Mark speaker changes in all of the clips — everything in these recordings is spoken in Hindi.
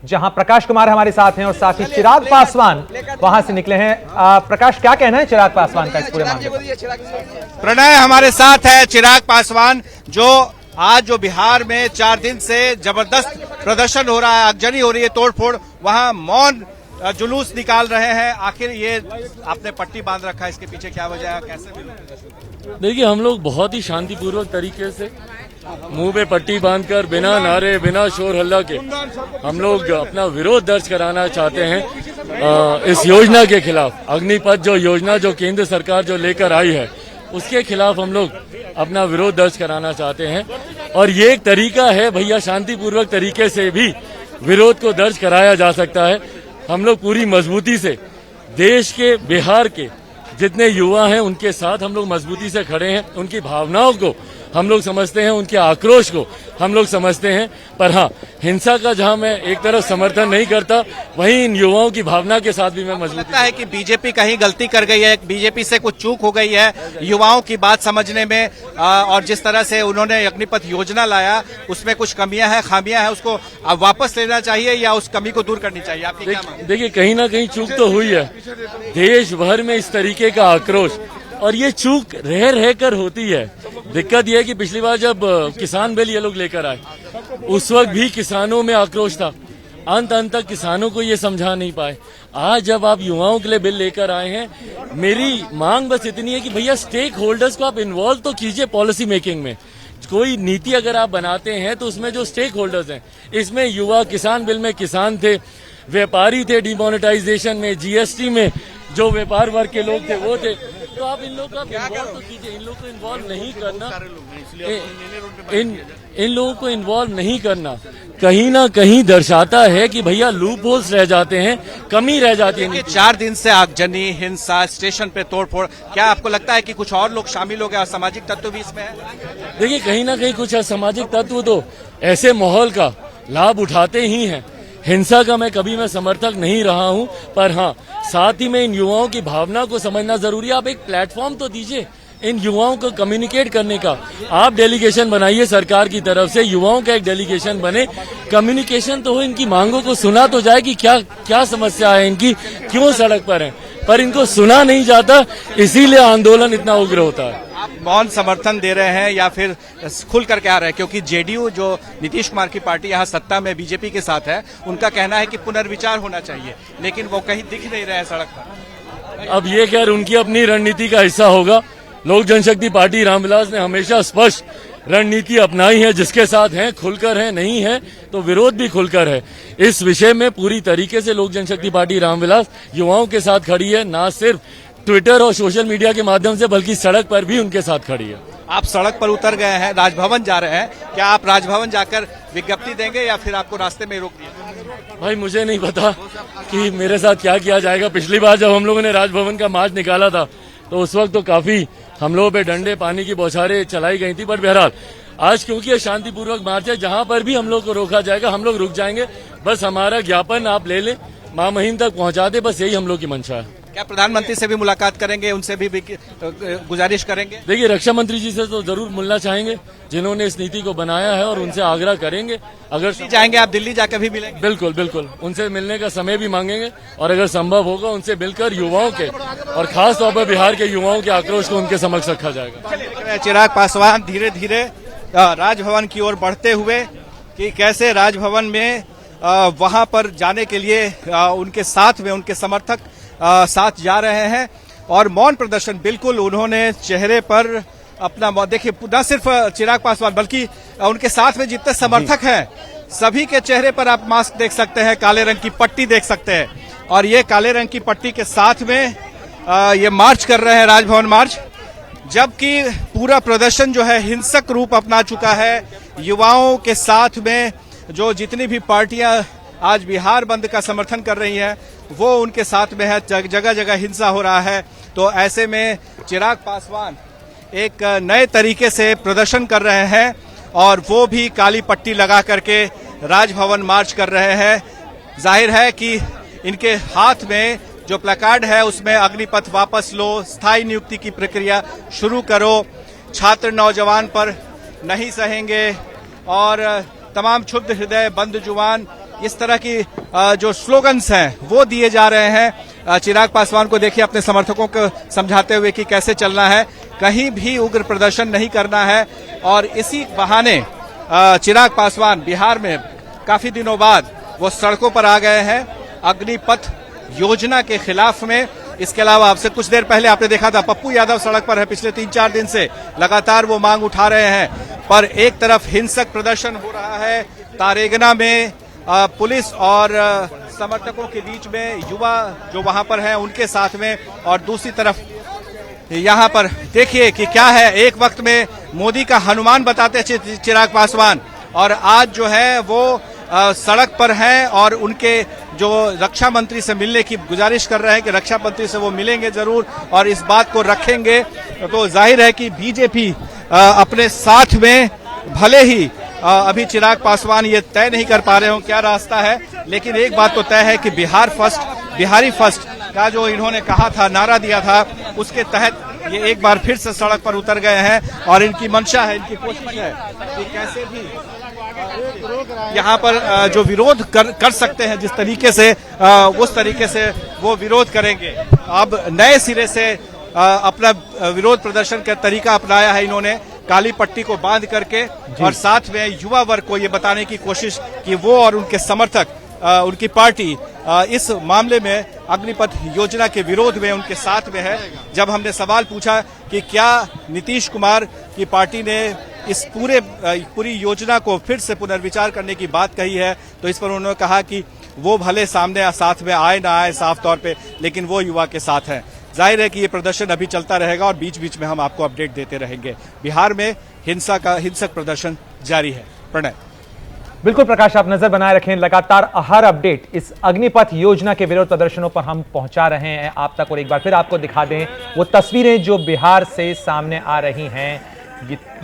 Speaker 1: जहां प्रकाश कुमार हमारे साथ हैं और साथ ही चिराग पासवान वहां से निकले हैं। प्रकाश, क्या कहना है चिराग पासवान का इस पूरे मामले पर?
Speaker 2: प्रणय हमारे साथ है चिराग पासवान, जो आज जो बिहार में 4 दिन से जबरदस्त प्रदर्शन हो रहा है, आगजनी हो रही है, तोड़फोड़, वहां मौन जुलूस निकाल रहे हैं। आखिर ये आपने पट्टी बांध रखा है, इसके पीछे क्या वजह है, कैसे?
Speaker 3: देखिए, हम लोग बहुत ही शांतिपूर्वक तरीके से मुंह पे पट्टी बांधकर बिना नारे बिना शोर हल्ला के हम लोग अपना विरोध दर्ज कराना चाहते हैं इस योजना के खिलाफ। अग्निपथ जो योजना जो केंद्र सरकार जो लेकर आई है, उसके खिलाफ हम लोग अपना विरोध दर्ज कराना चाहते हैं। और ये एक तरीका है भैया, शांतिपूर्वक तरीके से भी विरोध को दर्ज कराया जा सकता है। हम लोग पूरी मजबूती से देश के, बिहार के जितने युवा हैं उनके साथ हम लोग मजबूती से खड़े हैं। उनकी भावनाओं को हम लोग समझते हैं, उनके आक्रोश को हम लोग समझते हैं। पर हाँ, हिंसा का जहां मैं एक तरफ समर्थन नहीं करता, वहीं इन युवाओं की भावना के साथ भी मैं मजबूत
Speaker 2: लगता है कि बीजेपी कहीं गलती कर गई है, बीजेपी से कुछ चूक हो गई है युवाओं की बात समझने में, और जिस तरह से उन्होंने अग्निपथ योजना लाया उसमें कुछ कमियां हैं, खामियां हैं, उसको अब वापस लेना चाहिए या उस कमी को दूर करनी चाहिए? आपकी क्या मांग?
Speaker 3: देखिए, कहीं ना कहीं चूक तो हुई है देश भर में इस तरीके का आक्रोश, और ये चूक रह रहकर होती है। दिक्कत यह है कि पिछली बार जब किसान बिल ये लोग लेकर आए, उस वक्त भी किसानों में आक्रोश था, अंत तक किसानों को ये समझा नहीं पाए। आज जब आप युवाओं के लिए बिल लेकर आए हैं, मेरी मांग बस इतनी है कि भैया स्टेक होल्डर्स को आप इन्वॉल्व तो कीजिए पॉलिसी मेकिंग में। कोई नीति अगर आप बनाते हैं तो उसमें जो स्टेक होल्डर्स हैं, इसमें युवा, किसान बिल में किसान थे, व्यापारी थे, डिमोनेटाइजेशन में, जीएसटी में जो व्यापार वर्ग के लोग थे वो थे। तो आप इन लोगों का इन्वॉल्व तो कीजिए। इन लोगों को इन्वॉल्व नहीं करना, इन लोगों को इन्वॉल्व नहीं करना कहीं ना कहीं दर्शाता है कि भैया लूप होल्स रह जाते हैं, कमी रह जाती है।
Speaker 2: 4 दिन से आगजनी, हिंसा, स्टेशन पे तोड़फोड़, क्या आपको लगता है कि कुछ और लोग शामिल हो गए, असामाजिक तत्व भी इसमें है?
Speaker 3: देखिए, कहीं ना कहीं कुछ असामाजिक तत्व तो ऐसे माहौल का लाभ उठाते ही हैं। हिंसा का मैं कभी समर्थक नहीं रहा हूं, पर हाँ, साथ ही में इन युवाओं की भावना को समझना जरूरी है। आप एक प्लेटफॉर्म तो दीजिए इन युवाओं को कम्युनिकेट करने का। आप डेलीगेशन बनाइए सरकार की तरफ से, युवाओं का एक डेलीगेशन बने, कम्युनिकेशन तो हो, इनकी मांगों को सुना तो जाए कि क्या क्या समस्या है इनकी, क्यों सड़क पर है, पर इनको सुना नहीं जाता, इसीलिए आंदोलन इतना उग्र होता है।
Speaker 2: आप मौन समर्थन दे रहे हैं या फिर खुल कर के आ रहे हैं? क्योंकि जेडीयू जो नीतीश कुमार की पार्टी यहाँ सत्ता में बीजेपी के साथ है, उनका कहना है कि पुनर्विचार होना चाहिए, लेकिन वो कहीं दिख नहीं रहे हैं सड़क पर।
Speaker 3: अब ये खैर उनकी अपनी रणनीति का हिस्सा होगा। लोक जनशक्ति पार्टी रामविलास ने हमेशा स्पष्ट रणनीति अपनाई है, जिसके साथ हैं खुलकर है, नहीं है तो विरोध भी खुलकर है। इस विषय में पूरी तरीके से लोक जनशक्ति पार्टी रामविलास युवाओं के साथ खड़ी है, ना सिर्फ ट्विटर और सोशल मीडिया के माध्यम से बल्कि सड़क पर भी उनके साथ खड़ी है।
Speaker 2: आप सड़क पर उतर गए हैं, राजभवन जा रहे हैं, क्या आप राजभवन जाकर विज्ञप्ति देंगे या फिर आपको रास्ते में रोक दिया?
Speaker 3: भाई, मुझे नहीं पता कि मेरे साथ क्या किया जाएगा। पिछली बार जब हम लोगों ने राजभवन का मार्च निकाला था तो उस वक्त तो काफी हम लोगों पे डंडे, पानी की बौछारें चलाई गई थी, पर बहरहाल आज क्योंकि ये शांतिपूर्वक मार्च है, जहां पर भी हम लोग को रोका जाएगा हम लोग रुक जाएंगे। बस हमारा ज्ञापन आप ले लें, मां महीम तक पहुंचा दे, बस यही हम लोग की मंशा है।
Speaker 2: क्या प्रधानमंत्री से भी मुलाकात करेंगे, उनसे भी गुजारिश करेंगे?
Speaker 3: देखिए, रक्षा मंत्री जी से तो जरूर मिलना चाहेंगे, जिन्होंने इस नीति को बनाया है, और उनसे आग्रह करेंगे। अगर
Speaker 2: जाएंगे आप दिल्ली जाकर भी मिलेंगे?
Speaker 3: बिल्कुल बिल्कुल, उनसे मिलने का समय भी मांगेंगे, और अगर संभव होगा उनसे मिलकर युवाओं के और खास तौर पर बिहार के युवाओं के आक्रोश को उनके समक्ष रखा जाएगा।
Speaker 2: चिराग पासवान धीरे धीरे राजभवन की ओर बढ़ते हुए, कि कैसे राजभवन में वहां पर जाने के लिए उनके साथ में उनके समर्थक साथ जा रहे हैं, और मौन प्रदर्शन बिल्कुल उन्होंने चेहरे पर अपना, देखिए न सिर्फ चिराग पासवान बल्कि उनके साथ में जितने समर्थक हैं सभी के चेहरे पर आप मास्क देख सकते हैं, काले रंग की पट्टी देख सकते हैं, और ये काले रंग की पट्टी के साथ में ये मार्च कर रहे हैं, राजभवन मार्च। जबकि पूरा प्रदर्शन जो है हिंसक रूप अपना चुका है। युवाओं के साथ में जो जितनी भी पार्टियां आज बिहार बंद का समर्थन कर रही हैं वो उनके साथ में है, जगह जगह हिंसा हो रहा है। तो ऐसे में चिराग पासवान एक नए तरीके से प्रदर्शन कर रहे हैं, और वो भी काली पट्टी लगा करके राजभवन मार्च कर रहे हैं। जाहिर है कि इनके हाथ में जो प्लैकार्ड है उसमें अग्निपथ वापस लो, स्थायी नियुक्ति की प्रक्रिया शुरू करो, छात्र नौजवान पर नहीं सहेंगे, और तमाम क्षुब्ध हृदय, बंद जुबान इस तरह की जो स्लोगन्स हैं वो दिए जा रहे हैं। चिराग पासवान को देखिए अपने समर्थकों को समझाते हुए कि कैसे चलना है, कहीं भी उग्र प्रदर्शन नहीं करना है। और इसी बहाने चिराग पासवान बिहार में काफी दिनों बाद वो सड़कों पर आ गए हैं अग्निपथ योजना के खिलाफ में। इसके अलावा आपसे कुछ देर पहले आपने देखा था पप्पू यादव सड़क पर है, पिछले 3-4 दिन से लगातार वो मांग उठा रहे हैं। पर एक तरफ हिंसक प्रदर्शन हो रहा है तारेगना में, पुलिस और समर्थकों के बीच में, युवा जो वहां पर हैं उनके साथ में, और दूसरी तरफ यहां पर देखिए कि क्या है, एक वक्त में मोदी का हनुमान बताते चिराग पासवान, और आज जो है वो सड़क पर हैं और उनके जो रक्षा मंत्री से मिलने की गुजारिश कर रहे हैं कि रक्षा मंत्री से वो मिलेंगे जरूर और इस बात को रखेंगे। तो जाहिर है कि बीजेपी अपने साथ में, भले ही अभी चिराग पासवान ये तय नहीं कर पा रहे हो क्या रास्ता है, लेकिन एक बात तो तय है कि बिहारी फर्स्ट का जो इन्होंने कहा था, नारा दिया था, उसके तहत ये एक बार फिर से सड़क पर उतर गए हैं। और इनकी मंशा है, इनकी कोशिश है कि कैसे भी यहाँ पर जो विरोध कर सकते हैं जिस तरीके से, उस तरीके से वो विरोध करेंगे। अब नए सिरे से अपना विरोध प्रदर्शन का तरीका अपनाया है इन्होंने, काली पट्टी को बांध करके, और साथ में युवा वर्ग को ये बताने की कोशिश कि वो और उनके समर्थक, उनकी पार्टी इस मामले में अग्निपथ योजना के विरोध में उनके साथ में है। जब हमने सवाल पूछा कि क्या नीतीश कुमार की पार्टी ने इस पूरी योजना को फिर से पुनर्विचार करने की बात कही है, तो इस पर उन्होंने कहा कि वो भले सामने साथ में आए ना आए साफ तौर पे, लेकिन वो युवा के साथ हैं। जाहिर है कि ये प्रदर्शन अभी चलता रहेगा और बीच बीच में हम आपको अपडेट देते रहेंगे। बिहार में हिंसक प्रदर्शन जारी है। प्रणय।
Speaker 1: बिल्कुल प्रकाश, आप नजर बनाए रखें, लगातार हर अपडेट इस अग्निपथ योजना के विरोध प्रदर्शनों पर हम पहुंचा रहे हैं आप तक। और एक बार फिर आपको दिखा दें वो तस्वीरें जो बिहार से सामने आ रही हैं।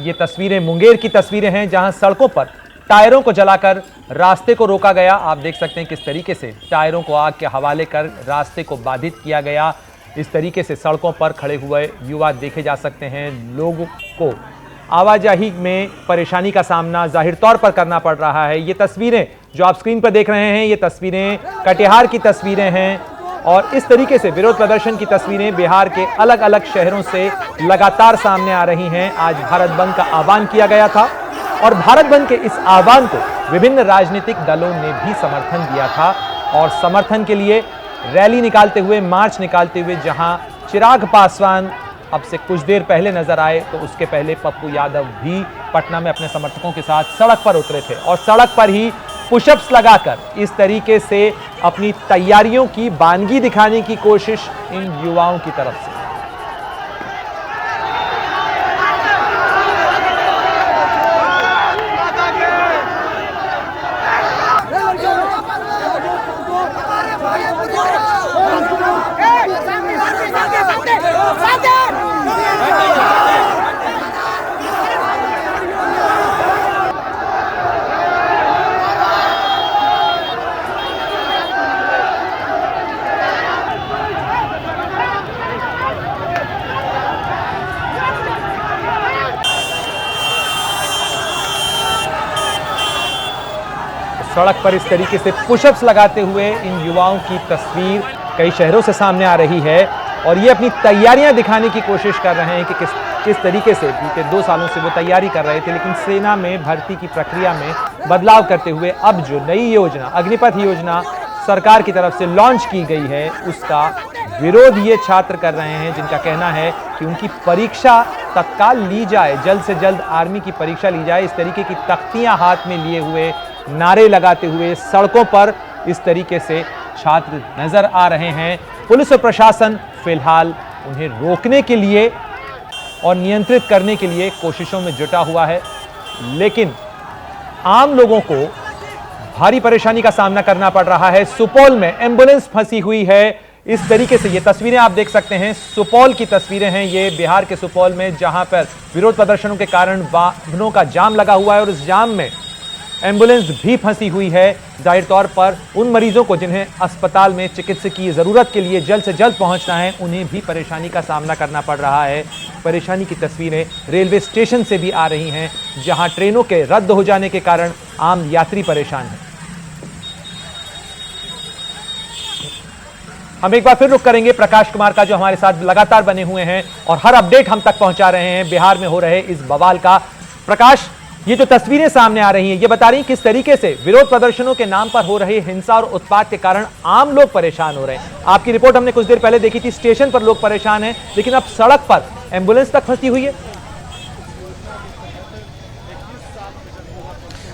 Speaker 1: ये तस्वीरें मुंगेर की तस्वीरें हैं, जहां सड़कों पर टायरों को जलाकर रास्ते को रोका गया। आप देख सकते हैं किस तरीके से टायरों को आग के हवाले कर रास्ते को बाधित किया गया। इस तरीके से सड़कों पर खड़े हुए युवा देखे जा सकते हैं। लोगों को आवाजाही में परेशानी का सामना जाहिर तौर पर करना पड़ रहा है। ये तस्वीरें जो आप स्क्रीन पर देख रहे हैं, ये तस्वीरें कटिहार की तस्वीरें हैं, और इस तरीके से विरोध प्रदर्शन की तस्वीरें बिहार के अलग अलग शहरों से लगातार सामने आ रही हैं। आज भारत बंद का आह्वान किया गया था और भारत बंद के इस आह्वान को विभिन्न राजनीतिक दलों ने भी समर्थन दिया था, और समर्थन के लिए रैली निकालते हुए, मार्च निकालते हुए, जहां चिराग पासवान अब से कुछ देर पहले नजर आए, तो उसके पहले पप्पू यादव भी पटना में अपने समर्थकों के साथ सड़क पर उतरे थे और सड़क पर ही पुशअप्स लगाकर इस तरीके से अपनी तैयारियों की बानगी दिखाने की कोशिश इन युवाओं की तरफ से। सड़क पर इस तरीके से पुशअप्स लगाते हुए इन युवाओं की तस्वीर कई शहरों से सामने आ रही है, और ये अपनी तैयारियां दिखाने की कोशिश कर रहे हैं कि किस तरीके से बीते 2 सालों से वो तैयारी कर रहे थे, लेकिन सेना में भर्ती की प्रक्रिया में बदलाव करते हुए अब जो नई योजना, अग्निपथ योजना सरकार की तरफ से लॉन्च की गई है, उसका विरोध ये छात्र कर रहे हैं, जिनका कहना है कि उनकी परीक्षा तत्काल ली जाए, जल्द से जल्द आर्मी की परीक्षा ली जाए। इस तरीके की तख्तियां हाथ में लिए हुए, नारे लगाते हुए सड़कों पर इस तरीके से छात्र नजर आ रहे हैं। पुलिस और प्रशासन फिलहाल उन्हें रोकने के लिए और नियंत्रित करने के लिए कोशिशों में जुटा हुआ है, लेकिन आम लोगों को भारी परेशानी का सामना करना पड़ रहा है। सुपौल में एम्बुलेंस फंसी हुई है। इस तरीके से ये तस्वीरें आप देख सकते हैं, सुपौल की तस्वीरें हैं ये, बिहार के सुपौल में, जहां पर विरोध प्रदर्शनों के कारण वाहनों का जाम लगा हुआ है और उस जाम में एम्बुलेंस भी फंसी हुई है। जाहिर तौर पर उन मरीजों को जिन्हें अस्पताल में चिकित्सकीय जरूरत के लिए जल्द से जल्द पहुंचना है, उन्हें भी परेशानी का सामना करना पड़ रहा है। परेशानी की तस्वीरें रेलवे स्टेशन से भी आ रही हैं, जहां ट्रेनों के रद्द हो जाने के कारण आम यात्री परेशान हैं। हम एक बार फिर रुक करेंगे प्रकाश कुमार का, जो हमारे साथ लगातार बने हुए हैं और हर अपडेट हम तक पहुंचा रहे हैं बिहार में हो रहे इस बवाल का। प्रकाश, ये जो तस्वीरें सामने आ रही हैं, ये बता रही हैं किस तरीके से विरोध प्रदर्शनों के नाम पर हो रही हिंसा और उत्पात के कारण आम लोग परेशान हो रहे हैं। आपकी रिपोर्ट हमने कुछ देर पहले देखी थी, स्टेशन पर लोग परेशान हैं, लेकिन अब सड़क पर एम्बुलेंस तक फंसी हुई है।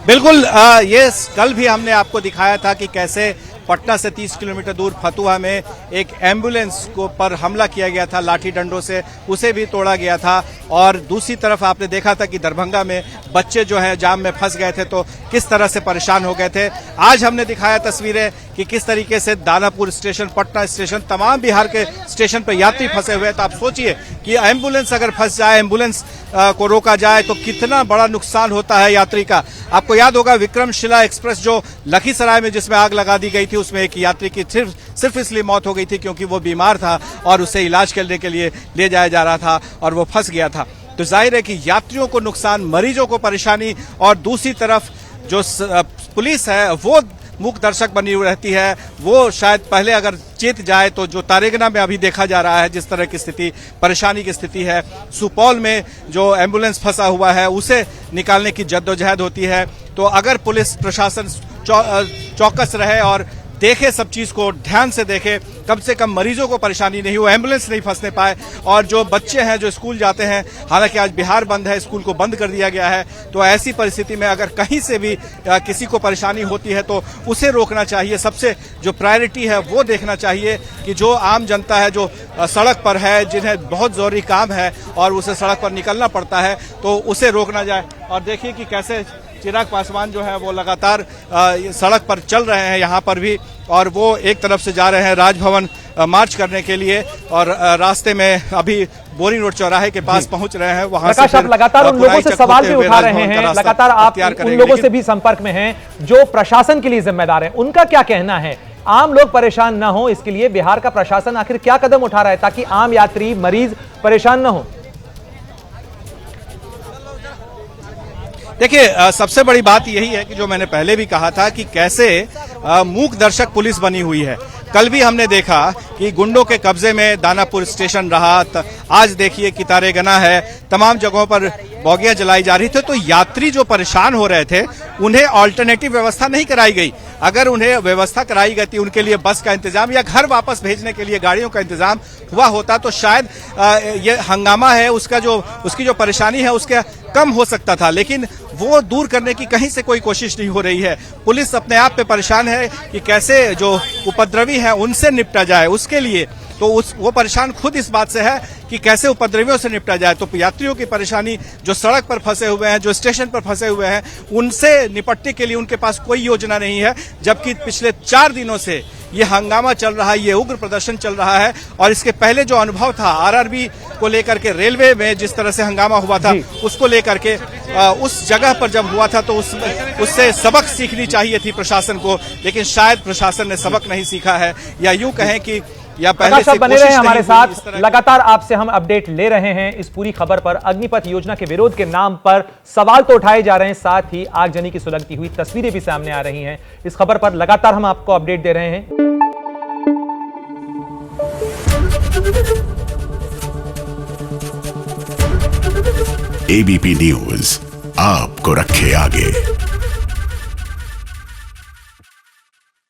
Speaker 2: बिल्कुल, ये कल भी हमने आपको दिखाया था कि कैसे पटना से 30 किलोमीटर दूर फतुहा में एक एम्बुलेंस को पर हमला किया गया था लाठी डंडों से, उसे भी तोड़ा गया था। और दूसरी तरफ आपने देखा था कि दरभंगा में बच्चे जो है जाम में फंस गए थे, तो किस तरह से परेशान हो गए थे। आज हमने दिखाया तस्वीरें कि किस तरीके से दानापुर स्टेशन, पटना स्टेशन, तमाम बिहार के स्टेशन पर यात्री फंसे हुए हैं। तो आप सोचिए कि एम्बुलेंस अगर फंस जाए, एम्बुलेंस को रोका जाए तो कितना बड़ा नुकसान होता है यात्री का। आपको याद होगा विक्रमशिला एक्सप्रेस जो लखीसराय में जिसमें आग लगा दी गई थी, उसमें एक यात्री की सिर्फ इसलिए मौत हो गई थी क्योंकि वो बीमार था और उसे इलाज करने के लिए ले जाया जा रहा था और वो फंस गया था। तो जाहिर है कि यात्रियों को नुकसान, मरीजों को परेशानी, और दूसरी तरफ जो पुलिस है वो मूक दर्शक बनी हुई रहती है। वो शायद पहले अगर चेत जाए तो जो तारेगना में अभी देखा जा रहा है जिस तरह की स्थिति, परेशानी की स्थिति है, सुपौल में जो एम्बुलेंस फंसा हुआ है उसे निकालने की जद्दोजहद होती है। तो अगर पुलिस प्रशासन चौकस रहे और देखे, सब चीज को ध्यान से देखे, कम से कम मरीजों को परेशानी नहीं हो, एम्बुलेंस नहीं फंसने पाए, और जो बच्चे हैं जो स्कूल जाते हैं, हालांकि आज बिहार बंद है, स्कूल को बंद कर दिया गया है, तो ऐसी परिस्थिति में अगर कहीं से भी किसी को परेशानी होती है तो उसे रोकना चाहिए। सबसे जो प्रायोरिटी है वो देखना चाहिए कि जो आम जनता है जो सड़क पर है, जिन्हें बहुत जरूरी काम है और उसे सड़क पर निकलना पड़ता है, तो उसे रोकना जाए। और देखिए कि कैसे चिराग पासवान जो है वो लगातार सड़क पर चल रहे हैं यहाँ पर भी, और वो एक तरफ से जा रहे हैं राजभवन मार्च करने के लिए, और रास्ते में अभी बोरिंग रोड चौराहे के पास पहुंच रहे हैं। वहां से
Speaker 1: आप लगातार उन लोगों से सवाल भी उठा रहे हैं, लगातार आप उन लोगों से भी संपर्क में हैं जो प्रशासन के लिए जिम्मेदार हैं, उनका क्या कहना है? आम लोग परेशान न हो, इसके लिए बिहार का प्रशासन आखिर क्या कदम उठा रहा है ताकि आम यात्री, मरीज परेशान न हो?
Speaker 2: देखिए, सबसे बड़ी बात यही है कि जो मैंने पहले भी कहा था कि कैसे मूक दर्शक पुलिस बनी हुई है। कल भी हमने देखा कि गुंडों के कब्जे में दानापुर स्टेशन रहा, आज देखिए कि तारेगना है, तमाम जगहों पर बोगियां जलाई जा रही थी। तो यात्री जो परेशान हो रहे थे उन्हें ऑल्टरनेटिव व्यवस्था नहीं कराई गई। अगर उन्हें व्यवस्था कराई गई थी, उनके लिए बस का इंतजाम या घर वापस भेजने के लिए गाड़ियों का इंतजाम हुआ होता, तो शायद ये हंगामा है उसकी जो परेशानी है उसके कम हो सकता था। लेकिन वो दूर करने की कहीं से कोई कोशिश नहीं हो रही है। पुलिस अपने आप पे परेशान है कि कैसे जो उपद्रवी हैं उनसे निपटा जाए। उसके लिए तो वो परेशान खुद इस बात से है कि कैसे उपद्रवियों से निपटा जाए। तो यात्रियों की परेशानी, जो सड़क पर फंसे हुए हैं, जो स्टेशन पर फंसे हुए हैं, उनसे निपटने के लिए उनके पास कोई योजना नहीं है। जबकि पिछले 4 दिनों से ये हंगामा चल रहा है, ये उग्र प्रदर्शन चल रहा है। और इसके पहले जो अनुभव था आरआरबी को लेकर के, रेलवे में जिस तरह से हंगामा हुआ था उसको लेकर के, उस जगह पर जब हुआ था तो उससे सबक सीखनी चाहिए थी प्रशासन को, लेकिन शायद प्रशासन ने सबक नहीं सीखा है, या यूं कहें कि या पहले से
Speaker 1: बने रहे हमारे साथ। लगातार आपसे हम अपडेट ले रहे हैं इस पूरी खबर पर। अग्निपथ योजना के विरोध के नाम पर सवाल तो उठाए जा रहे हैं, साथ ही आगजनी की सुलगती हुई तस्वीरें भी सामने आ रही हैं। इस खबर पर लगातार हम आपको अपडेट दे रहे हैं।
Speaker 4: एबीपी न्यूज आपको रखे आगे।